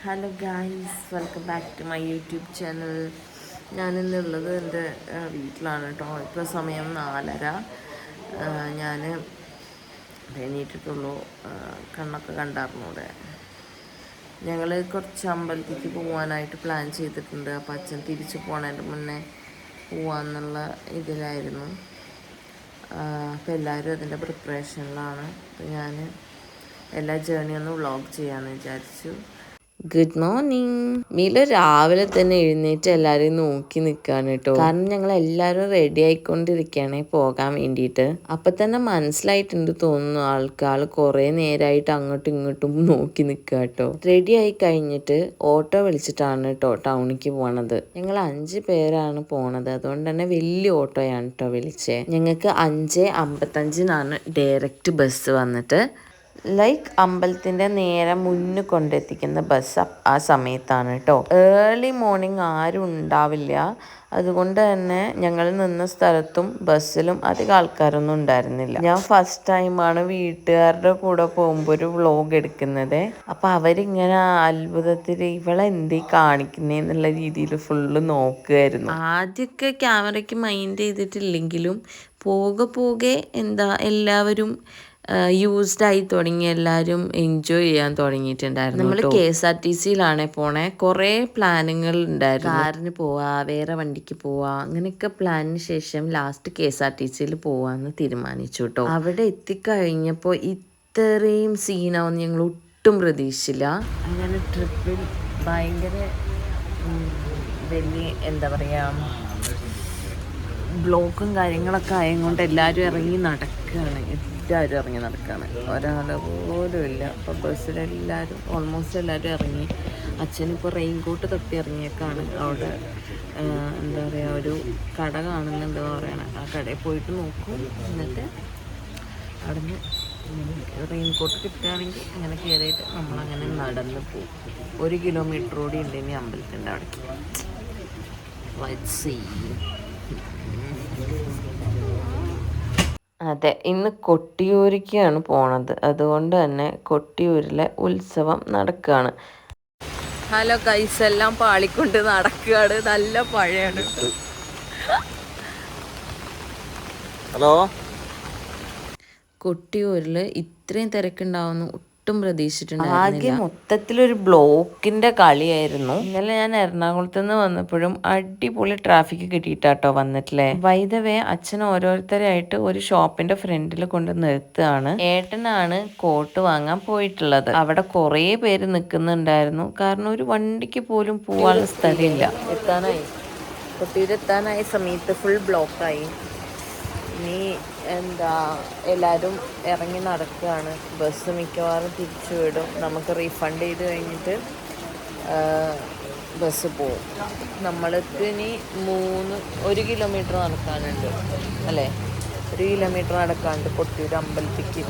Hello guys, welcome back to my YouTube channel. ഞാനിന്നുള്ളത് എൻ്റെ വീട്ടിലാണ് കേട്ടോ. ഇപ്പോൾ സമയം 4:30. ഞാൻ എണീറ്റിട്ടുള്ളൂ. കണ്ണൊക്കെ കണ്ടായിരുന്നു. ഇവിടെ ഞങ്ങൾ കുറച്ച് അമ്പലത്തിലേക്ക് പോകാനായിട്ട് പ്ലാൻ ചെയ്തിട്ടുണ്ട്. അപ്പോൾ അച്ഛൻ തിരിച്ചു പോണതിൻ്റെ മുന്നേ പോവാന്നുള്ള ഇതിലായിരുന്നു. അപ്പോൾ എല്ലാവരും അതിൻ്റെ പ്രിപ്പറേഷനിലാണ്. അപ്പോൾ ഞാൻ എല്ലാ ജേർണി ഒന്ന് വ്ളോഗ് ചെയ്യാമെന്ന് വിചാരിച്ചു. Good morning. മീല രാവിലെ തന്നെ എഴുന്നേറ്റ് എല്ലാവരെയും നോക്കി നിൽക്കുകയാണ് കേട്ടോ. കാരണം ഞങ്ങൾ എല്ലാവരും റെഡി ആയിക്കൊണ്ടിരിക്കുകയാണ് പോകാൻ വേണ്ടിയിട്ട്. അപ്പൊ തന്നെ മനസ്സിലായിട്ടുണ്ട് തോന്നുന്നു ആൾ കുറേ നേരമായിട്ട് അങ്ങോട്ടും ഇങ്ങോട്ടും നോക്കി നിൽക്കുക കേട്ടോ. റെഡി ആയി കഴിഞ്ഞിട്ട് ഓട്ടോ വിളിച്ചിട്ടാണ് കേട്ടോ ടൗണിലേക്ക് പോണത്. ഞങ്ങൾ 5 പേരാണ് പോണത്. അതുകൊണ്ട് തന്നെ വലിയ ഓട്ടോയാണ് കേട്ടോ വിളിച്ചേ. ഞങ്ങൾക്ക് 5:55 ഡയറക്റ്റ് ബസ് വന്നിട്ട് അമ്പലത്തിൻ്റെ നേരെ മുന്നിൽ കൊണ്ടെത്തിക്കുന്ന ബസ് ആ സമയത്താണ് കേട്ടോ. ഏർലി മോർണിംഗ് ആരും ഉണ്ടാവില്ല. അതുകൊണ്ട് തന്നെ ഞങ്ങൾ നിന്ന സ്ഥലത്തും ബസ്സിലും അധികം ആൾക്കാരൊന്നും ഉണ്ടായിരുന്നില്ല. ഞാൻ ഫസ്റ്റ് ടൈമാണ് വീട്ടുകാരുടെ കൂടെ പോകുമ്പോൾ ഒരു വ്ളോഗ് എടുക്കുന്നത്. അപ്പം അവരിങ്ങനെ അത്ഭുതത്തിൽ ഇവളെന്തീ കാണിക്കുന്നേന്നുള്ള രീതിയിൽ ഫുള്ള് നോക്കുമായിരുന്നു. ആദ്യമൊക്കെ ക്യാമറയ്ക്ക് മൈൻഡ് ചെയ്തിട്ടില്ലെങ്കിലും പോകെ എല്ലാവരും യൂസ്ഡ് ആയി തുടങ്ങി. എല്ലാവരും എൻജോയ് ചെയ്യാൻ തുടങ്ങിയിട്ടുണ്ടായിരുന്നു. നമ്മൾ KSRTCയിലാണ് പോണേ. കുറേ പ്ലാനുകൾ ഉണ്ടായിരുന്നു. കാറിന് പോവാ, വേറെ വണ്ടിക്ക് പോവാ, അങ്ങനെയൊക്കെ പ്ലാനിന് ശേഷം ലാസ്റ്റ് KSRTCയിൽ പോവാന്ന് തീരുമാനിച്ചു കേട്ടോ. അവിടെ എത്തിക്കഴിഞ്ഞപ്പോൾ ഇത്രയും സീനാവുമെന്ന് ഞങ്ങൾ ഒട്ടും പ്രതീക്ഷിച്ചില്ല. അങ്ങനെ ട്രിപ്പിൽ ഭയങ്കര വലിയ ബ്ലോക്കും കാര്യങ്ങളൊക്കെ ആയതുകൊണ്ട് എല്ലാവരും ഇറങ്ങി നടക്കുകയാണ്. ഒരാൾ പോലും ഇല്ല. അപ്പോൾ ബസ്സിലെല്ലാവരും ഓൾമോസ്റ്റ് എല്ലാവരും ഇറങ്ങി. അച്ഛനിപ്പോൾ റെയിൻകോട്ട് തപ്പി ഇറങ്ങിയേക്കാണ്. അവിടെ ഒരു കട കാണുന്നുണ്ട് പറയണേ. ആ കടയിൽ പോയിട്ട് നോക്കും. എന്നിട്ട് അവിടെ നിന്ന് റെയിൻകോട്ട് കിട്ടുകയാണെങ്കിൽ അങ്ങനെ കയറിയിട്ട് നമ്മളങ്ങനെ നടന്ന് പോകും. 1 കിലോമീറ്റർ കൂടി ഉണ്ട് ഇനി അമ്പലത്തിൻ്റെ അവിടേക്ക്. അതെ, ഇന്ന് കൊട്ടിയൂരിക്കാണ് പോണത്. അതുകൊണ്ട് തന്നെ കൊട്ടിയൂരിലെ ഉത്സവം നടക്കുകയാണ്. ഹലോ ഗൈസ്, എല്ലാം പാളിക്കൊണ്ട് നടക്കുകയാണ്. നല്ല പഴയാണ്. ഹലോ. കൊട്ടിയൂരിൽ ഇത്രയും തിരക്കുണ്ടാവുന്നു ഒട്ടും പ്രതീക്ഷിച്ചിട്ടുണ്ടായിരുന്നില്ല. ആകെ മൊത്തത്തിലൊരു ബ്ലോക്കിന്റെ കളിയായിരുന്നു. ഇന്നലെ ഞാൻ എറണാകുളത്ത് നിന്ന് വന്നപ്പോഴും അടിപൊളി ട്രാഫിക് കിട്ടിയിട്ടാട്ടോ വന്നിട്ടില്ലേ. ബൈ ദ വേ, അച്ഛൻ ഓരോരുത്തരായിട്ട് ഒരു ഷോപ്പിന്റെ ഫ്രണ്ടിൽ കൊണ്ട് നിർത്തുകയാണ്. ഏട്ടനാണ് കോട്ട് വാങ്ങാൻ പോയിട്ടുള്ളത്. അവിടെ കുറേ പേര് നിൽക്കുന്നുണ്ടായിരുന്നു. കാരണം ഒരു വണ്ടിക്ക് പോലും പോവാനുള്ള സ്ഥലമില്ല. കൊട്ടിയൂരെത്താനായ സമയത്ത് ഫുൾ ബ്ലോക്കായി. ഇനി എല്ലാവരും ഇറങ്ങി നടക്കുകയാണ്. ബസ് മിക്കവാറും തിരിച്ചു വിടും. നമുക്ക് റീഫണ്ട് ചെയ്ത് കഴിഞ്ഞിട്ട് ബസ് പോവും. നമ്മൾക്ക് ഇനി 1 കിലോമീറ്റർ നടക്കാനുണ്ട് അല്ലേ. 1 കിലോമീറ്റർ നടക്കാനുണ്ട് കൊട്ടിയൂർ അമ്പലത്തേക്ക്.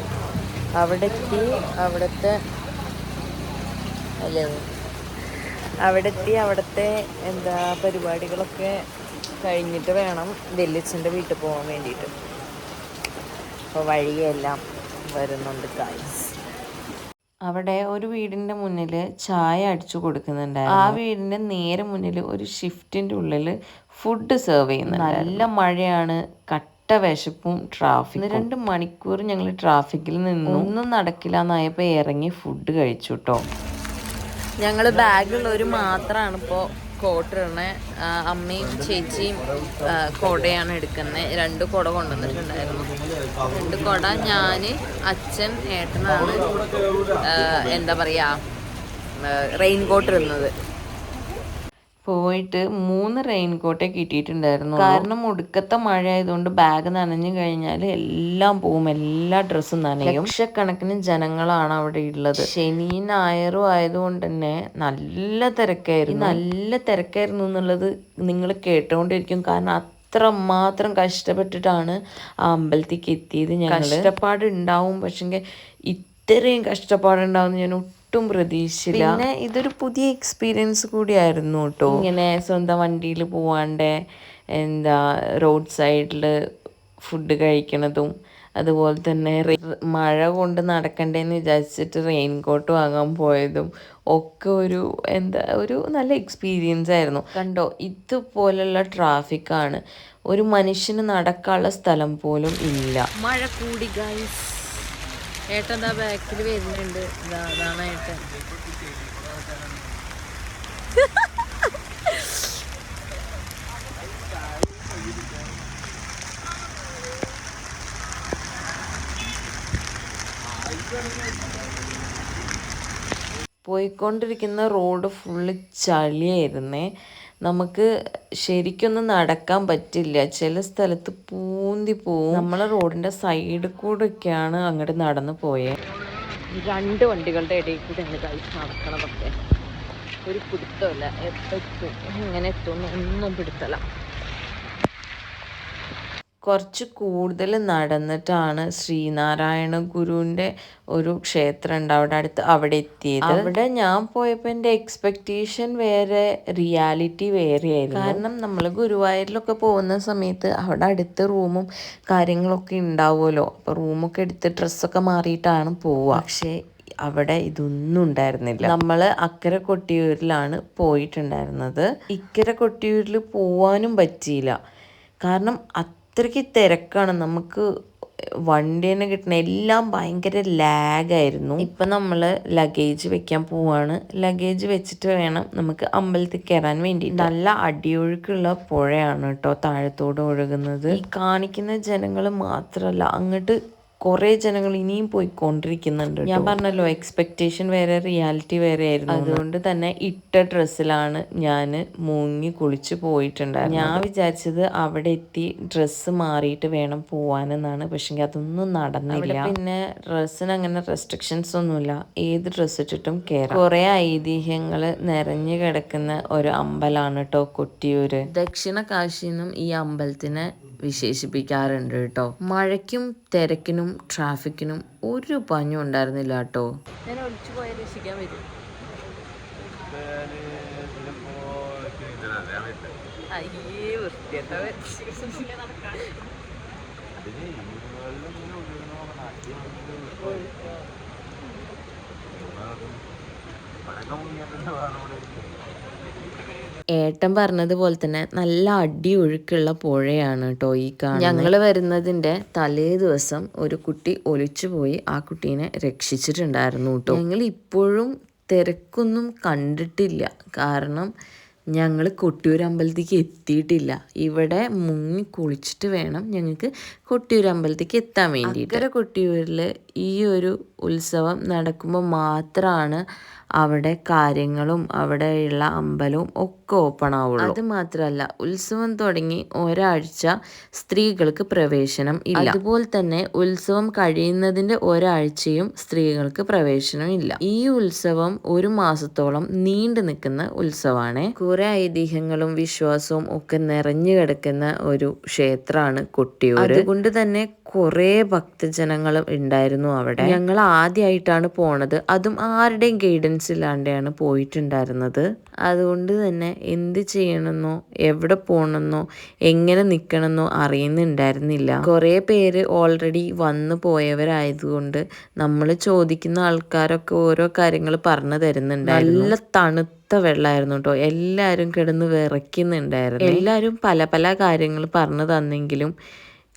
അവിടുത്തെ പരിപാടികളൊക്കെ കഴിഞ്ഞിട്ട് വേണം വല്യച്ഛൻ്റെ വീട്ടിൽ പോകാൻ വേണ്ടിയിട്ട്. അപ്പോൾ വഴിയെല്ലാം വരുന്നുണ്ട് ഗൈസ്. അവിടെ ഒരു വീടിൻ്റെ മുന്നിൽ ചായ അടിച്ചു കൊടുക്കുന്നുണ്ടായിരുന്നു. ആ വീടിൻ്റെ നേരെ മുന്നിൽ ഒരു ഷിഫ്റ്റിൻ്റെ ഉള്ളിൽ ഫുഡ് സെർവ് ചെയ്യുന്നുണ്ട്. നല്ല മഴയാണ്, കട്ട വിശപ്പും ട്രാഫിക്. 2 മണിക്കൂർ ഞങ്ങൾ ട്രാഫിക്കിൽ നിന്നു. ഒന്നും നടക്കില്ല എന്നായപ്പോൾ ഇറങ്ങി ഫുഡ് കഴിച്ചു കേട്ടോ. ഞങ്ങൾ ബാഗുള്ളവർ മാത്രമാണ് ഇപ്പോൾ കോട്ടിടണേ. അമ്മയും ചേച്ചിയും കുടയാണ് എടുക്കുന്നത്. 2 കുട കൊണ്ടുവന്നിട്ടുണ്ടായിരുന്നു. 2 കുട ഞാൻ, അച്ഛൻ, ഏട്ടനാണ് റെയിൻകോട്ട് ഇടുന്നത്. പോയിട്ട് 3 റെയിൻകോട്ടേ കിട്ടിയിട്ടുണ്ടായിരുന്നു. കാരണം ഒടുക്കത്തെ മഴ ആയതുകൊണ്ട് ബാഗ് നനഞ്ഞു കഴിഞ്ഞാൽ എല്ലാം പോവും, എല്ലാ ഡ്രസ്സും നനയും. ലക്ഷക്കണക്കിന് ജനങ്ങളാണ് അവിടെ ഉള്ളത്. ശനിയും ഞായറും ആയതുകൊണ്ട് തന്നെ നല്ല തിരക്കായിരുന്നു എന്നുള്ളത് നിങ്ങൾ കേട്ടുകൊണ്ടിരിക്കും. കാരണം അത്രമാത്രം കഷ്ടപ്പെട്ടിട്ടാണ് ആ അമ്പലത്തേക്ക് എത്തിയത്. കഷ്ടപ്പാടുണ്ടാവും, പക്ഷെങ്കിൽ ഇത്രയും കഷ്ടപ്പാടുണ്ടാവും ഞാൻ ഒട്ടും പ്രതീക്ഷിച്ചില്ല. പിന്നെ ഇതൊരു പുതിയ എക്സ്പീരിയൻസ് കൂടിയായിരുന്നു കേട്ടോ. ഇങ്ങനെ സ്വന്തം വണ്ടിയിൽ പോവാണ്ട് റോഡ് സൈഡിൽ ഫുഡ് കഴിക്കണതും അതുപോലെ തന്നെ മഴ കൊണ്ട് നടക്കണ്ടേന്ന് വിചാരിച്ചിട്ട് റെയിൻകോട്ട് വാങ്ങാൻ പോയതും ഒക്കെ ഒരു നല്ല എക്സ്പീരിയൻസ് ആയിരുന്നു. കണ്ടോ, ഇതുപോലുള്ള ട്രാഫിക്കാണ്, ഒരു മനുഷ്യന് നടക്കാനുള്ള സ്ഥലം പോലും ഇല്ല. മഴ കൂടി ഗൈസ്. ഏട്ടൻ എന്താ ബാക്കിൽ വരുന്നുണ്ട്. അതാണ് ഏട്ടൻ. പോയിക്കൊണ്ടിരിക്കുന്ന റോഡ് ഫുള്ള് ചളിയായിരുന്നേ. നമുക്ക് ശരിക്കൊന്നും നടക്കാൻ പറ്റില്ല, ചില സ്ഥലത്ത് പൂന്തി പോവും. നമ്മളെ റോഡിൻ്റെ സൈഡിൽ കൂടെ ഒക്കെയാണ് അങ്ങോട്ട് നടന്നു പോയത്. 2 വണ്ടികളുടെ ഇടയിൽ കൂടെയാണ് കഴിച്ച് നടക്കണതൊക്കെ. ഒരു പിടുത്തമില്ല, എപ്പോൾ എത്തും എങ്ങനെ എത്തും ഒന്നും പിടുത്തല്ല. കുറച്ച് കൂടുതൽ നടന്നിട്ടാണ് ശ്രീനാരായണ ഗുരുവിൻ്റെ ഒരു ക്ഷേത്രം ഉണ്ട് അവിടെ എത്തിയത്. അവിടെ ഞാൻ പോയപ്പോൾ എൻ്റെ എക്സ്പെക്റ്റേഷൻ വേറെ, റിയാലിറ്റി വേറെ ആയിരുന്നു. കാരണം നമ്മൾ ഗുരുവായൂരിലൊക്കെ പോകുന്ന സമയത്ത് അവിടെ അടുത്ത് റൂമും കാര്യങ്ങളൊക്കെ ഉണ്ടാവുമല്ലോ. അപ്പോൾ റൂമൊക്കെ എടുത്ത് ഡ്രസ്സൊക്കെ മാറിയിട്ടാണ് പോവുക. പക്ഷേ അവിടെ ഇതൊന്നും ഉണ്ടായിരുന്നില്ല. നമ്മൾ അക്കരെ കൊട്ടിയൂരിലാണ് പോയിട്ടുണ്ടായിരുന്നത്. ഇക്കരെ കൊട്ടിയൂരിൽ പോവാനും പറ്റിയില്ല, കാരണം അത്രയ്ക്ക് തിരക്കാണ്. നമുക്ക് വണ്ടി തന്നെ കിട്ടണ എല്ലാം ഭയങ്കര ലാഗായിരുന്നു. ഇപ്പം നമ്മൾ ലഗേജ് വെക്കാൻ പോവാണ്. ലഗേജ് വെച്ചിട്ട് വേണം നമുക്ക് അമ്പലത്തിൽ കയറാൻ വേണ്ടി. നല്ല അടിയൊഴുക്കുള്ള പുഴയാണ് കേട്ടോ താഴത്തോട് ഒഴുകുന്നത്. ഈ കാണിക്കുന്ന ജനങ്ങൾ മാത്രമല്ല, അങ്ങോട്ട് കുറേ ജനങ്ങൾ ഇനിയും പോയിക്കൊണ്ടിരിക്കുന്നുണ്ട്. ഞാൻ പറഞ്ഞല്ലോ, എക്സ്പെക്റ്റേഷൻ വേറെ, റിയാലിറ്റി വേറെ ആയിരുന്നു. അതുകൊണ്ട് തന്നെ ഇട്ട ഡ്രസ്സിലാണ് ഞാൻ മുങ്ങി കുളിച്ച് പോയിട്ടുണ്ടായിരുന്നത്. ഞാൻ വിചാരിച്ചത് അവിടെ എത്തി ഡ്രസ്സ് മാറിയിട്ട് വേണം പോവാനെന്നാണ്. പക്ഷേ അതൊന്നും നടന്നില്ല. പിന്നെ ഡ്രസ്സിന് അങ്ങനെ റെസ്ട്രിക്ഷൻസ് ഒന്നുമില്ല, ഏത് ഡ്രസ്സ് ഇട്ടിട്ടും കയറാം. കുറേ ഐതിഹ്യങ്ങൾ നിറഞ്ഞു കിടക്കുന്ന ഒരു അമ്പലമാണ് കേട്ടോ കൊട്ടിയൂര്. ദക്ഷിണ കാശിന്നും ഈ അമ്പലത്തിനെ വിശേഷിപ്പിക്കാറുണ്ട് കേട്ടോ. മഴയ്ക്കും തിരക്കിനും ട്രാഫിക്കിനും ഒരു പഞ്ഞും ഉണ്ടായിരുന്നില്ല കേട്ടോ. ഞാൻ ഒളിച്ചു പോയ രക്ഷിക്കാൻ വരും. അയ്യേ വൃത്തിയായിട്ടവൻ. ഏട്ടൻ പറഞ്ഞതുപോലെ തന്നെ നല്ല അടിയൊഴുക്കുള്ള പുഴയാണ് കേട്ടോ ഈ കാണുന്നത്. ഞങ്ങൾ വരുന്നതിൻ്റെ തലേ ദിവസം ഒരു കുട്ടി ഒലിച്ചു പോയി, ആ കുട്ടീനെ രക്ഷിച്ചിട്ടുണ്ടായിരുന്നു കേട്ടോ. ഞങ്ങൾ ഇപ്പോഴും തിരക്കൊന്നും കണ്ടിട്ടില്ല, കാരണം ഞങ്ങൾ കൊട്ടിയൂർ അമ്പലത്തേക്ക് എത്തിയിട്ടില്ല. ഇവിടെ മുങ്ങി കുളിച്ചിട്ട് വേണം ഞങ്ങൾക്ക് കൊട്ടിയൂർ അമ്പലത്തേക്ക് എത്താൻ വേണ്ടിയിട്ട്. അക്കരെ കൊട്ടിയൂരിൽ ഈ ഒരു ഉത്സവം നടക്കുമ്പോൾ മാത്രമാണ് അവിടെ കാര്യങ്ങളും അവിടെയുള്ള അമ്പലവും ഒക്കെ ഓപ്പൺ ആവുള്ളൂ. അത് മാത്രമല്ല, ഉത്സവം തുടങ്ങി ഒരാഴ്ച സ്ത്രീകൾക്ക് പ്രവേശനം ഇല്ല. അതുപോലെ തന്നെ ഉത്സവം കഴിയുന്നതിൻ്റെ ഒരാഴ്ചയും സ്ത്രീകൾക്ക് പ്രവേശനം ഇല്ല. ഈ ഉത്സവം 1 മാസത്തോളം നീണ്ടു നിൽക്കുന്ന ഉത്സവമാണ്. കുറെ ഐതിഹ്യങ്ങളും വിശ്വാസവും ഒക്കെ നിറഞ്ഞു കിടക്കുന്ന ഒരു ക്ഷേത്രമാണ് കൊട്ടിയൂർ. അതുകൊണ്ട് തന്നെ കുറേ ഭക്തജനങ്ങളും ഉണ്ടായിരുന്നു അവിടെ. ഞങ്ങൾ ആദ്യമായിട്ടാണ് പോണത്, അതും ആരുടെയും ഗൈഡൻസ് ഇല്ലാണ്ടാണ് പോയിട്ടുണ്ടായിരുന്നത്. അതുകൊണ്ട് തന്നെ എന്ത് ചെയ്യണമെന്നോ എവിടെ പോകണമെന്നോ എങ്ങനെ നിൽക്കണമെന്നോ അറിയുന്നുണ്ടായിരുന്നില്ല. കുറേ പേര് ഓൾറെഡി വന്നു പോയവരായതുകൊണ്ട് നമ്മൾ ചോദിക്കുന്ന ആൾക്കാരൊക്കെ ഓരോ കാര്യങ്ങൾ പറഞ്ഞു തരുന്നുണ്ടായിരുന്നു. നല്ല തണുത്ത വെള്ളമായിരുന്നു കേട്ടോ. എല്ലാവരും കിടന്ന് വിറയ്ക്കുന്നുണ്ടായിരുന്നു. എല്ലാവരും പല പല കാര്യങ്ങൾ പറഞ്ഞു തന്നെങ്കിലും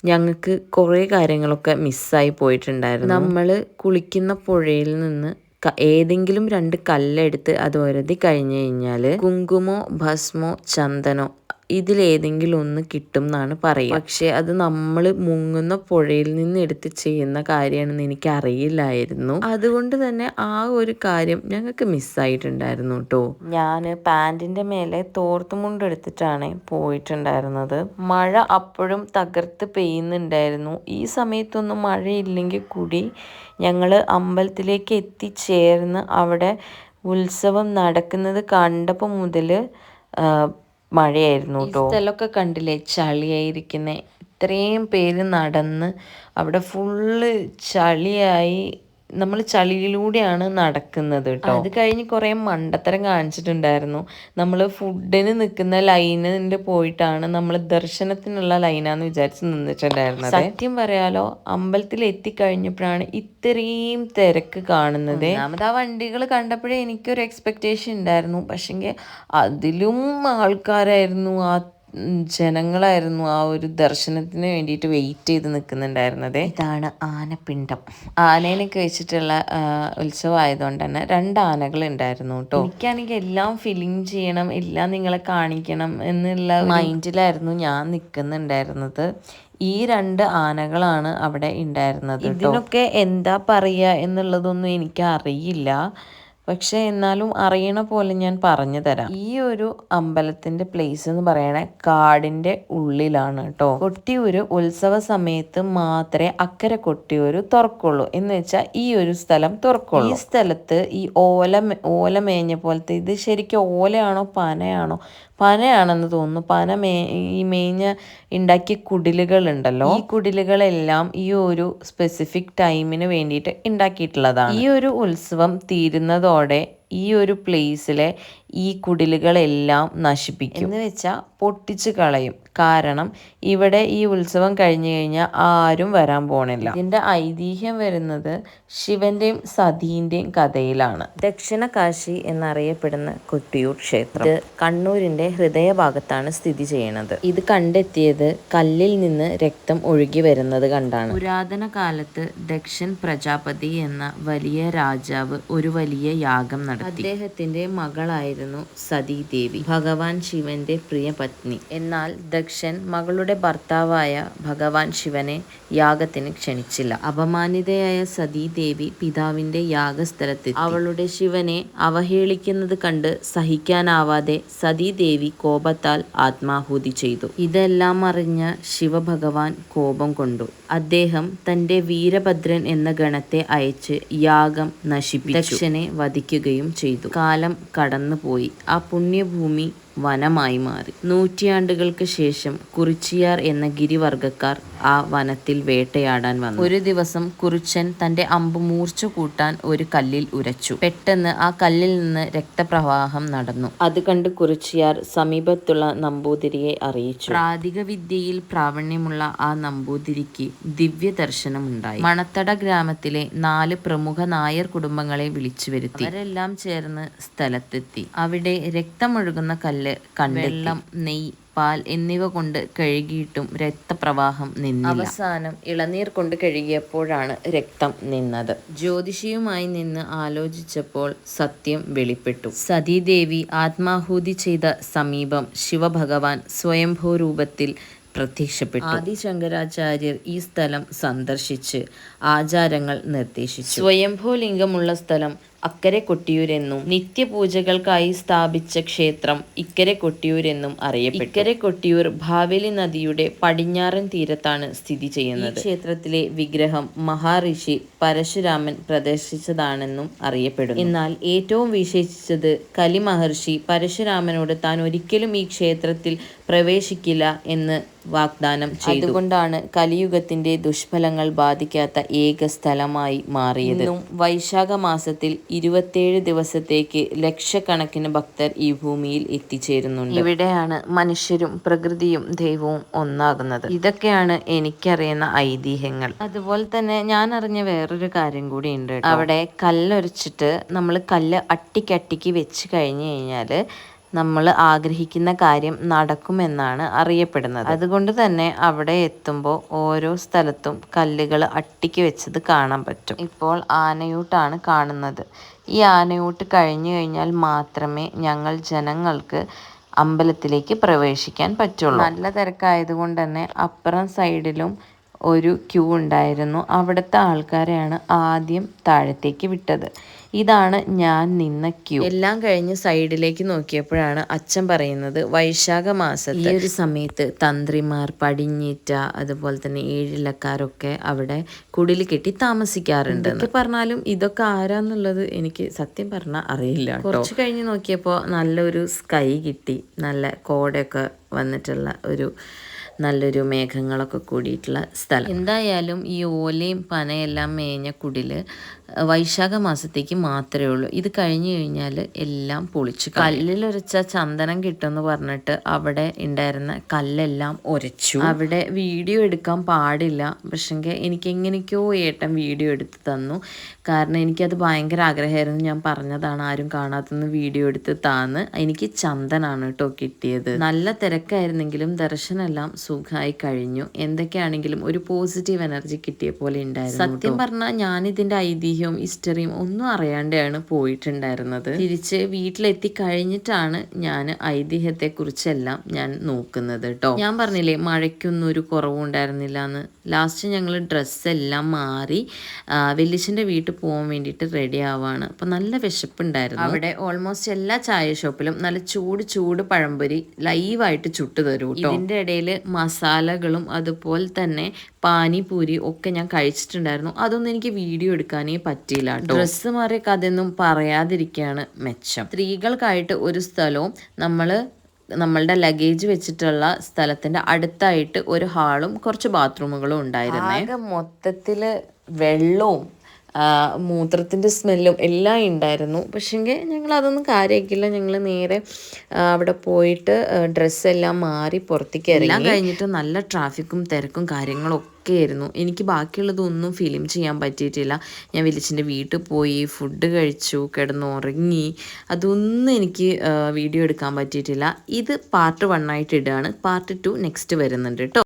ഞങ്ങൾക്ക് കുറേ കാര്യങ്ങളൊക്കെ മിസ്സായി പോയിട്ടുണ്ടായിരുന്നു. നമ്മൾ കുളിക്കുന്ന പുഴയിൽ നിന്ന് ഏതെങ്കിലും 2 കല്ലെടുത്ത് അത് ഒരതി കഴിഞ്ഞ് കഴിഞ്ഞാൽ കുങ്കുമോ ഭസ്മോ ചന്ദനോ ഇതിലേതെങ്കിലും ഒന്ന് കിട്ടും എന്നാണ് പറയുക. പക്ഷെ അത് നമ്മൾ മുങ്ങുന്ന പുഴയിൽ നിന്ന് എടുത്ത് ചെയ്യുന്ന കാര്യമാണെന്ന് എനിക്ക് അറിയില്ലായിരുന്നു. അതുകൊണ്ട് തന്നെ ആ ഒരു കാര്യം ഞങ്ങൾക്ക് മിസ്സായിട്ടുണ്ടായിരുന്നു കേട്ടോ. ഞാൻ പാൻറ്റിൻ്റെ മേലെ തോർത്തുമുണ്ടെടുത്തിട്ടാണ് പോയിട്ടുണ്ടായിരുന്നത്. മഴ അപ്പോഴും തകർത്ത് പെയ്യുന്നുണ്ടായിരുന്നു. ഈ സമയത്തൊന്നും മഴയില്ലെങ്കിൽ കൂടി ഞങ്ങൾ അമ്പലത്തിലേക്ക് എത്തിച്ചേർന്ന് അവിടെ ഉത്സവം നടക്കുന്നത് കണ്ടപ്പോൾ മുതൽ മഴയായിരുന്നു കേട്ടോ. സ്ഥലമൊക്കെ കണ്ടില്ലേ, ചളിയായിരിക്കുന്നത്. ഇത്രയും പേര് നടന്ന് അവിടെ ഫുള്ള് ചളിയായി നമ്മൾ ചളിയിലൂടെയാണ് നടക്കുന്നത് കേട്ടോ. അത് കഴിഞ്ഞ് കുറേ മണ്ടത്തരം കാണിച്ചിട്ടുണ്ടായിരുന്നു. നമ്മൾ ഫുഡിന് നിൽക്കുന്ന ലൈനിൽ പോയിട്ടാണ് നമ്മൾ ദർശനത്തിനുള്ള ലൈനാന്ന് വിചാരിച്ച് നിന്നിട്ടുണ്ടായിരുന്നത്. സത്യം പറയാലോ, അമ്പലത്തിൽ എത്തിക്കഴിഞ്ഞപ്പോഴാണ് ഇത്രയും തിരക്ക് കാണുന്നത്. ഒന്നാമത് ആ വണ്ടികൾ കണ്ടപ്പോഴേ എനിക്കൊരു എക്സ്പെക്റ്റേഷൻ ഉണ്ടായിരുന്നു. പക്ഷെങ്കിൽ അതിലും ആൾക്കാരായിരുന്നു, ജനങ്ങളായിരുന്നു ആ ഒരു ദർശനത്തിന് വേണ്ടിയിട്ട് വെയിറ്റ് ചെയ്ത് നിൽക്കുന്നുണ്ടായിരുന്നത്. ഇതാണ് ആനപ്പിണ്ടം. ആനേനൊക്കെ വെച്ചിട്ടുള്ള ഉത്സവമായതുകൊണ്ട് തന്നെ 2 ആനകൾ ഉണ്ടായിരുന്നു കേട്ടോ. എനിക്കാണെങ്കിൽ എല്ലാം ഫിലിം ചെയ്യണം, എല്ലാം നിങ്ങളെ കാണിക്കണം എന്നുള്ള മൈൻഡിലായിരുന്നു ഞാൻ നിൽക്കുന്നുണ്ടായിരുന്നത്. ഈ 2 ആനകളാണ് അവിടെ ഉണ്ടായിരുന്നത്. ഇതിനൊക്കെ എന്താ പറയുക എന്നുള്ളതൊന്നും എനിക്ക് അറിയില്ല. പക്ഷെ എന്നാലും അറിയണ പോലെ ഞാൻ പറഞ്ഞു തരാം. ഈ ഒരു അമ്പലത്തിന്റെ പ്ലേസ് എന്ന് പറയണ കാടിന്റെ ഉള്ളിലാണ് കേട്ടോ. കൊട്ടിയൂര് ഉത്സവ സമയത്ത് മാത്രമേ അക്കരെ കൊട്ടിയൂര് തുറക്കുള്ളൂ. എന്ന് വെച്ചാൽ ഈ ഒരു സ്ഥലം തുറക്കുള്ളൂ. ഈ സ്ഥലത്ത് ഈ ഓല മേഞ്ഞ പോലത്തെ, ഇത് ശരിക്കും ഓലയാണോ പനയാണോ? പനയാണെന്ന് തോന്നുന്നു. ഈ മേഞ്ഞ ഉണ്ടാക്കിയ കുടിലുകൾ ഉണ്ടല്ലോ, ഈ കുടിലുകളെല്ലാം ഈ ഒരു സ്പെസിഫിക് ടൈമിന് വേണ്ടിയിട്ട് ഉണ്ടാക്കിയിട്ടുള്ളതാണ്. ഈ ഒരു ഉത്സവം തീരുന്നതോടെ ഈ ഒരു പ്ലേസിലെ ഈ കുടിലുകളെല്ലാം നശിപ്പിക്കും. എന്ന് വെച്ചാൽ പൊട്ടിച്ച് കളയും. കാരണം ഇവിടെ ഈ ഉത്സവം കഴിഞ്ഞു കഴിഞ്ഞാൽ ആരും വരാൻ പോണില്ല. ഇതിന്റെ ഐതിഹ്യം വരുന്നത് ശിവന്റെയും സതീന്റെയും കഥയിലാണ്. ദക്ഷിണ കാശി എന്നറിയപ്പെടുന്ന കൊട്ടിയൂർ ക്ഷേത്രം ഇത് കണ്ണൂരിന്റെ ഹൃദയഭാഗത്താണ് സ്ഥിതി ചെയ്യുന്നത്. ഇത് കണ്ടെത്തിയത് കല്ലിൽ നിന്ന് രക്തം ഒഴുകി വരുന്നത് കണ്ടാണ്. പുരാതന കാലത്ത് ദക്ഷൻ പ്രജാപതി എന്ന വലിയ രാജാവ് ഒരു വലിയ യാഗം നടത്തി. അദ്ദേഹത്തിന്റെ മകളായിരുന്നു സതീദേവി, ഭഗവാൻ ശിവന്റെ പ്രിയ പത്നി. എന്നാൽ ദക്ഷൻ മകളുടെ ഭർത്താവായ ഭഗവാൻ ശിവനെ യാഗത്തിന് ക്ഷണിച്ചില്ല. അപമാനിതയായ സതീദേവി പിതാവിന്റെ യാഗസ്ഥലത്തെത്തി. അവളുടെ ശിവനെ അവഹേളിക്കുന്നത് കണ്ട് സഹിക്കാനാവാതെ സതീദേവി കോപത്താൽ ആത്മാഹുതി ചെയ്തു. ഇതെല്ലാം അറിഞ്ഞ ശിവഭഗവാൻ കോപം കൊണ്ടു. അദ്ദേഹം തന്റെ വീരഭദ്രൻ എന്ന ഗണത്തെ അയച്ച് യാഗം നശിപ്പിച്ചു. ദക്ഷനെ വധിക്കുകയും ചെയ്തു. കാലം കടന്നുപോയി. ആ പുണ്യഭൂമി വനമായി മാറി. 100 ആണ്ടുകൾക്ക് ശേഷം കുറിച്ചിയാർ എന്ന ഗിരിവർഗക്കാർ ആ വനത്തിൽ വേട്ടയാടാൻ വന്നു. ഒരു ദിവസം കുറിച്ചൻ തന്റെ അമ്പ് മൂർച്ച കൂട്ടാൻ ഒരു കല്ലിൽ ഉരച്ചു. പെട്ടെന്ന് ആ കല്ലിൽ നിന്ന് രക്തപ്രവാഹം നടന്നു. അത് കണ്ട് കുറിച്ചിയാർ സമീപത്തുള്ള നമ്പൂതിരിയെ അറിയിച്ചു. പ്രാതിക വിദ്യയിൽ പ്രാവീണ്യമുള്ള ആ നമ്പൂതിരിക്ക് ദിവ്യ ദർശനമുണ്ടായി. മണത്തട ഗ്രാമത്തിലെ 4 പ്രമുഖ നായർ കുടുംബങ്ങളെ വിളിച്ചു വരുത്തി. അവരെല്ലാം ചേർന്ന് സ്ഥലത്തെത്തി. അവിടെ രക്തമൊഴുകുന്ന കല്ല് കണ്ട് വെള്ളം, നെയ്യ്, പാൽ എന്നിവ കൊണ്ട് കഴുകിയിട്ടും രക്തപ്രവാഹം നിന്നില്ല. അവസാനം ഇളനീർ കൊണ്ട് കഴുകിയപ്പോഴാണ് രക്തം നിന്നത്. ജ്യോതിഷിയുമായി നിന്ന് ആലോചിച്ചപ്പോൾ സത്യം വെളിപ്പെട്ടു. സതീദേവി ആത്മാഹുതി ചെയ്ത സമീപം ശിവഭഗവാൻ സ്വയംഭൂ രൂപത്തിൽ പ്രത്യക്ഷപ്പെട്ടു. ആദിശങ്കരാചാര്യർ ഈ സ്ഥലം സന്ദർശിച്ച് ആചാരങ്ങൾ നിർദ്ദേശിച്ചു. സ്വയംഭൂ ലിംഗമുള്ള സ്ഥലം അക്കരെ കൊട്ടിയൂരെന്നും നിത്യപൂജകൾക്കായി സ്ഥാപിച്ച ക്ഷേത്രം ഇക്കരെ കൊട്ടിയൂരെന്നും അറിയപ്പെട്ടു. ഇക്കരെ കൊട്ടിയൂർ ഭാവേലി നദിയുടെ പടിഞ്ഞാറൻ തീരത്താണ് സ്ഥിതി ചെയ്യുന്നത്. ഈ ക്ഷേത്രത്തിലെ വിഗ്രഹം മഹാഋഷി പരശുരാമൻ പ്രദർശിച്ചതാണെന്നും അറിയപ്പെടുന്നു. എന്നാൽ ഏറ്റവും വിശേഷിച്ചത് കലി മഹർഷി പരശുരാമനോട് താൻ ഒരിക്കലും ഈ ക്ഷേത്രത്തിൽ പ്രവേശിക്കില്ല എന്ന് വാഗ്ദാനം ചെയ്തു. അതുകൊണ്ടാണ് കലിയുഗത്തിന്റെ ദുഷ്ഫലങ്ങൾ ബാധിക്കാത്ത ഏക സ്ഥലമായി മാറിയത്. വൈശാഖ മാസത്തിൽ 27 ദിവസത്തേക്ക് ലക്ഷക്കണക്കിന് ഭക്തർ ഈ ഭൂമിയിൽ എത്തിച്ചേരുന്നുണ്ട്. ഇവിടെയാണ് മനുഷ്യരും പ്രകൃതിയും ദൈവവും ഒന്നാകുന്നത്. ഇതൊക്കെയാണ് എനിക്കറിയുന്ന ഐതിഹ്യങ്ങൾ. അതുപോലെ തന്നെ ഞാൻ അറിഞ്ഞ വേറൊരു കാര്യം കൂടി ഉണ്ട്. അവിടെ കല്ലൊരച്ചിട്ട് നമ്മൾ കല്ല് അട്ടിക്കട്ടിക്ക് വെച്ച് കഴിഞ്ഞു കഴിഞ്ഞാൽ നമ്മൾ ആഗ്രഹിക്കുന്ന കാര്യം നടക്കുമെന്നാണ് അറിയപ്പെടുന്നത്. അതുകൊണ്ട് തന്നെ അവിടെ എത്തുമ്പോൾ ഓരോ സ്ഥലത്തും കല്ലുകൾ അട്ടിക്ക് വെച്ചത് കാണാൻ പറ്റും. ഇപ്പോൾ ആനയൂട്ടാണ് കാണുന്നത്. ഈ ആനയൂട്ട് കഴിഞ്ഞു കഴിഞ്ഞാൽ മാത്രമേ ഞങ്ങൾ ജനങ്ങൾക്ക് അമ്പലത്തിലേക്ക് പ്രവേശിക്കാൻ പറ്റുള്ളൂ. നല്ല തിരക്കായതുകൊണ്ട് തന്നെ അപ്പുറം സൈഡിലും ഒരു ക്യൂ ഉണ്ടായിരുന്നു. അവിടുത്തെ ആൾക്കാരെയാണ് ആദ്യം താഴത്തേക്ക് വിട്ടത്. ഇതാണ് ഞാൻ നിന്ന ക്യൂ. എല്ലാം കഴിഞ്ഞ് സൈഡിലേക്ക് നോക്കിയപ്പോഴാണ് അച്ഛൻ പറയുന്നത് വൈശാഖ മാസത്തിൽ ഈ ഒരു സമയത്ത് തന്ത്രിമാർ, പടിഞ്ഞീറ്റ, അതുപോലെ തന്നെ ഏഴിലക്കാരൊക്കെ അവിടെ കുടിൽ കെട്ടി താമസിക്കാറുണ്ട്. എന്തൊക്കെ പറഞ്ഞാലും ഇതൊക്കെ ആരാന്നുള്ളത് എനിക്ക് സത്യം പറഞ്ഞാൽ അറിയില്ല. കുറച്ച് കഴിഞ്ഞ് നോക്കിയപ്പോൾ നല്ലൊരു സ്കൈ കിട്ടി. നല്ല കോടയൊക്കെ വന്നിട്ടുള്ള ഒരു നല്ലൊരു മേഘങ്ങളൊക്കെ കൂടിയിട്ടുള്ള സ്ഥലം. എന്തായാലും ഈ ഓലയും പനയെല്ലാം മേഞ്ഞ കുടില് വൈശാഖ മാസത്തേക്ക് മാത്രമേ ഉള്ളൂ. ഇത് കഴിഞ്ഞു കഴിഞ്ഞാൽ എല്ലാം പൊളിച്ചു. കല്ലിലൊരച്ച ചന്ദനം കിട്ടുമെന്ന് പറഞ്ഞിട്ട് അവിടെ ഉണ്ടായിരുന്ന കല്ലെല്ലാം ഉരച്ചു. അവിടെ വീഡിയോ എടുക്കാൻ പാടില്ല, പക്ഷെങ്കിൽ എനിക്ക് എങ്ങനെയൊക്കെയോ ഏട്ടൻ വീഡിയോ എടുത്ത് തന്നു. കാരണം എനിക്കത് ഭയങ്കര ആഗ്രഹമായിരുന്നു. ഞാൻ പറഞ്ഞതാണ് ആരും കാണാത്തൊന്ന് വീഡിയോ എടുത്ത് താന്ന്. എനിക്ക് ചന്ദനാണ് കേട്ടോ കിട്ടിയത്. നല്ല തിരക്കായിരുന്നെങ്കിലും ദർശനമെല്ലാം സുഖമായി കഴിഞ്ഞു. എന്തൊക്കെയാണെങ്കിലും ഒരു പോസിറ്റീവ് എനർജി കിട്ടിയ പോലെ ഉണ്ടായിരുന്നു. സത്യം പറഞ്ഞാൽ ഞാനിതിൻ്റെ ഐതിഹ്യവും ഹിസ്റ്ററിയും ഒന്നും അറിയാണ്ടാണ് പോയിട്ടുണ്ടായിരുന്നത്. തിരിച്ച് വീട്ടിലെത്തി കഴിഞ്ഞിട്ടാണ് ഞാൻ ഐതിഹ്യത്തെക്കുറിച്ചെല്ലാം ഞാൻ നോക്കുന്നത് കേട്ടോ. ഞാൻ പറഞ്ഞില്ലേ മഴയ്ക്കൊന്നും ഒരു കുറവും ഉണ്ടായിരുന്നില്ല എന്ന്. ലാസ്റ്റ് ഞങ്ങൾ ഡ്രസ്സെല്ലാം മാറി വെല്ലിച്ചിൻ്റെ വീട്ടിൽ പോകാൻ വേണ്ടിയിട്ട് റെഡി ആവാണ്. അപ്പം നല്ല വിശപ്പുണ്ടായിരുന്നു. അവിടെ ഓൾമോസ്റ്റ് എല്ലാ ചായ ഷോപ്പിലും നല്ല ചൂട് പഴംപൊരി ലൈവായിട്ട് ചുട്ടു തരും കേട്ടോ. ഇതിൻ്റെ ഇടയിൽ മസാലകളും അതുപോലെ തന്നെ പാനിപൂരി ഒക്കെ ഞാൻ കഴിച്ചിട്ടുണ്ടായിരുന്നു. അതൊന്നും എനിക്ക് വീഡിയോ എടുക്കാനേ പറ്റിയില്ല കേട്ടോ. ഡ്രസ്സ് മാറിയ കഥയൊന്നും പറയാതിരിക്കുകയാണ് മെച്ചം. സ്ത്രീകൾക്കായിട്ട് ഒരു സ്ഥലവും നമ്മളുടെ ലഗേജ് വെച്ചിട്ടുള്ള സ്ഥലത്തിൻ്റെ അടുത്തായിട്ട് ഒരു ഹാളും കുറച്ച് ബാത്റൂമുകളും ഉണ്ടായിരുന്നു. ആകെ മൊത്തത്തിൽ വെള്ളവും മൂത്രത്തിൻ്റെ സ്മെല്ലും എല്ലാം ഉണ്ടായിരുന്നു. പക്ഷെങ്കിൽ ഞങ്ങൾ അതൊന്നും കാര്യമാക്കില്ല. ഞങ്ങൾ നേരെ അവിടെ പോയിട്ട് ഡ്രസ്സെല്ലാം മാറി പുറത്തേക്ക് ഇറങ്ങി. എല്ലാം കഴിഞ്ഞിട്ട് നല്ല ട്രാഫിക്കും തിരക്കും കാര്യങ്ങളും ഒക്കെ ആയിരുന്നു. എനിക്ക് ബാക്കിയുള്ളതൊന്നും ഫിലിം ചെയ്യാൻ പറ്റിയിട്ടില്ല. ഞാൻ വെല്ലിച്ചിൻ്റെ വീട്ടിൽ പോയി ഫുഡ് കഴിച്ചു, കിടന്നുറങ്ങി. അതൊന്നും എനിക്ക് വീഡിയോ എടുക്കാൻ പറ്റിയിട്ടില്ല. ഇത് പാർട്ട് 1 ആയിട്ട് ഇടുകയാണ്. പാർട്ട് 2 നെക്സ്റ്റ് വരുന്നുണ്ട് കേട്ടോ.